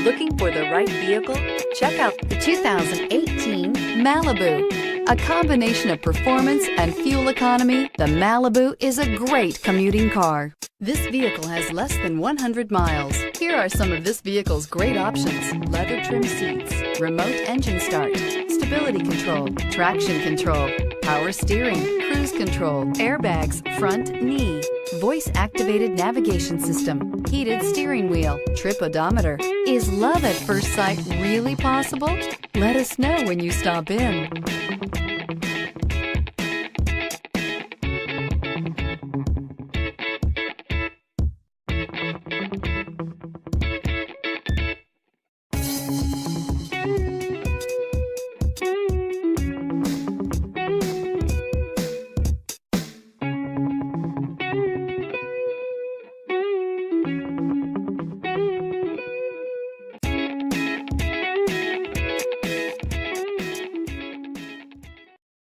Looking for the right vehicle? Check out the 2018 Malibu. A combination of performance and fuel economy, the Malibu is a great commuting car. This vehicle has less than 100 miles. Here are some of this vehicle's great options: leather trim seats, remote engine start, stability control, traction control, power steering, cruise control, airbags, front knee, voice activated navigation system, heated steering wheel, trip odometer. Is love at first sight really possible? Let us know when you stop in.